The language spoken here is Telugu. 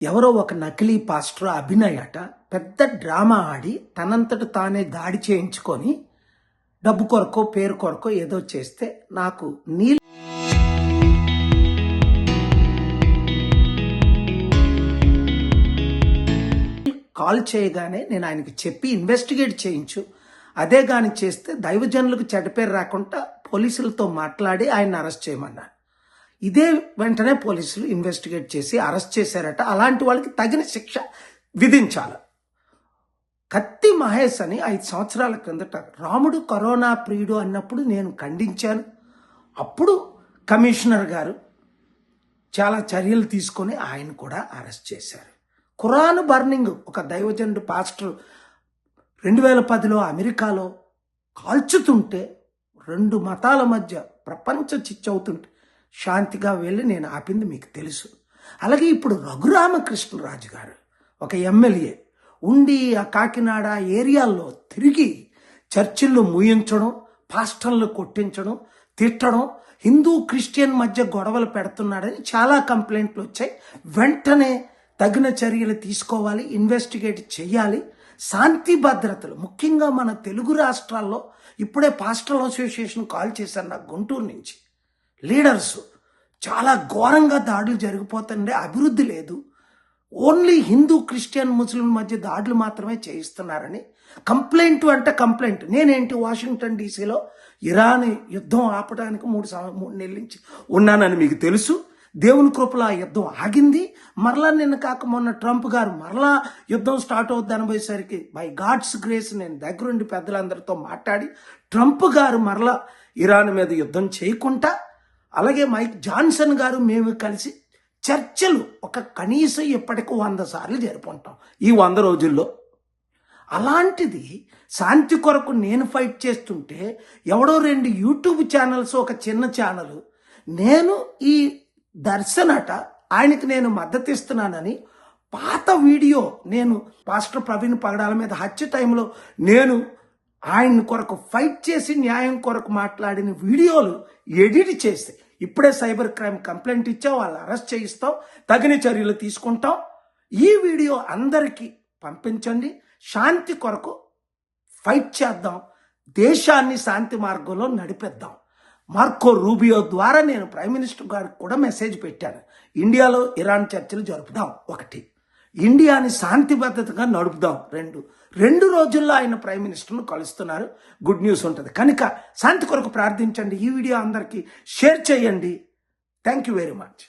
ఎవరో ఒక నకిలీ పాస్టర్ అభినయ్ అట పెద్ద డ్రామా ఆడి తనంతట తానే దాడి చేయించుకొని డబ్బు కొరకో పేరు కొరకో ఏదో చేస్తే నాకు కాల్ చేయగానే నేను ఆయనకి చెప్పి ఇన్వెస్టిగేట్ చేయించు, అదే గాని చేస్తే దైవజనులకు చెడ్డ పేరు రాకుండా పోలీసులతో మాట్లాడి ఆయన అరెస్ట్ చేయమన్నాను. ఇదే వెంటనే పోలీసులు ఇన్వెస్టిగేట్ చేసి అరెస్ట్ చేశారట. అలాంటి వాళ్ళకి తగిన శిక్ష విధించాలి. కత్తి మహేష్ అని 5 సంవత్సరాల క్రిందట రాముడు కరోనా ప్రియుడు అన్నప్పుడు నేను ఖండించాను. అప్పుడు కమిషనర్ గారు చాలా చర్యలు తీసుకొని ఆయన కూడా అరెస్ట్ చేశారు. ఖురాన్ బర్నింగ్ ఒక దైవజనుడు పాస్టర్ 2010లో అమెరికాలో కాల్చుతుంటే 2 మతాల మధ్య ప్రపంచ చిచ్చవుతుంటే శాంతిగా వెళ్ళి నేను ఆపింది మీకు తెలుసు. అలాగే ఇప్పుడు రఘురామకృష్ణరాజు గారు ఒక ఎమ్మెల్యే ఉండి ఆ కాకినాడ ఏరియాల్లో తిరిగి చర్చిల్లో మూయించడం, పాస్టర్లు కొట్టించడం, తిట్టడం, హిందూ క్రిస్టియన్ మధ్య గొడవలు పెడుతున్నాడని చాలా కంప్లైంట్లు వచ్చాయి. వెంటనే తగిన చర్యలు తీసుకోవాలి, ఇన్వెస్టిగేట్ చేయాలి. శాంతి భద్రతలు ముఖ్యంగా మన తెలుగు రాష్ట్రాల్లో ఇప్పుడే పాస్టల్ అసోసియేషన్ కాల్ చేశారు నాకు గుంటూరు నుంచి. లీడర్స్ చాలా ఘోరంగా దాడులు జరిగిపోతుండే, అభివృద్ధి లేదు, ఓన్లీ హిందూ క్రిస్టియన్ ముస్లిం మధ్య దాడులు మాత్రమే చేయిస్తున్నారని కంప్లైంట్ అంటే కంప్లైంట్. నేనేంటి వాషింగ్టన్ డీసీలో ఇరాన్ యుద్ధం ఆపడానికి 3 నెలల నుంచి ఉన్నానని మీకు తెలుసు. దేవుని కృపలో ఆ యుద్ధం ఆగింది. మరలా నిన్న కాక మొన్న ట్రంప్ గారు మరలా యుద్ధం స్టార్ట్ అవుద్ది అనబోయేసరికి బై గాడ్స్ గ్రేస్ నేను దగ్గరుండి పెద్దలందరితో మాట్లాడి ట్రంప్ గారు మరలా ఇరాన్ మీద యుద్ధం చేయకుండా, అలాగే మైక్ జాన్సన్ గారు మేము కలిసి చర్చలు ఒక కనీసం ఇప్పటికి 100 సార్లు జరుపుకుంటాం ఈ 100 రోజుల్లో. అలాంటిది శాంతి కొరకు నేను ఫైట్ చేస్తుంటే ఎవడో 2 యూట్యూబ్ ఛానల్స్, ఒక చిన్న ఛానల్, నేను ఈ దర్శనట ఆయనకి నేను మద్దతు ఇస్తున్నానని పాత వీడియో, నేను పాస్టర్ ప్రవీణ్ పగడాల మీద హత్య టైంలో నేను ఆయన కొరకు ఫైట్ చేసి న్యాయం కొరకు మాట్లాడిన వీడియోలు ఎడిట్ చేస్తే ఇప్పుడే సైబర్ క్రైమ్ కంప్లైంట్ ఇచ్చాం, వాళ్ళు అరెస్ట్ చేయిస్తాం, తగిన చర్యలు తీసుకుంటాం. ఈ వీడియో అందరికీ పంపించండి. శాంతి కొరకు ఫైట్ చేద్దాం, దేశాన్ని శాంతి మార్గంలో నడిపిద్దాం. మార్కో రూబియో ద్వారా నేను ప్రైమ్ మినిస్టర్ గారికి కూడా మెసేజ్ పెట్టాను. ఇండియాలో ఇరాన్ చర్చలు జరుపుదాం, 1 ఇండియాని శాంతి భద్రతగా నడుపుదాం, 2 రోజుల్లో ఆయన ప్రైమ్ మినిస్టర్ను కలుస్తున్నారు. గుడ్ న్యూస్ ఉంటుంది కనుక శాంతి కొరకు ప్రార్థించండి. ఈ వీడియో అందరికీ షేర్ చేయండి. Thank you very much.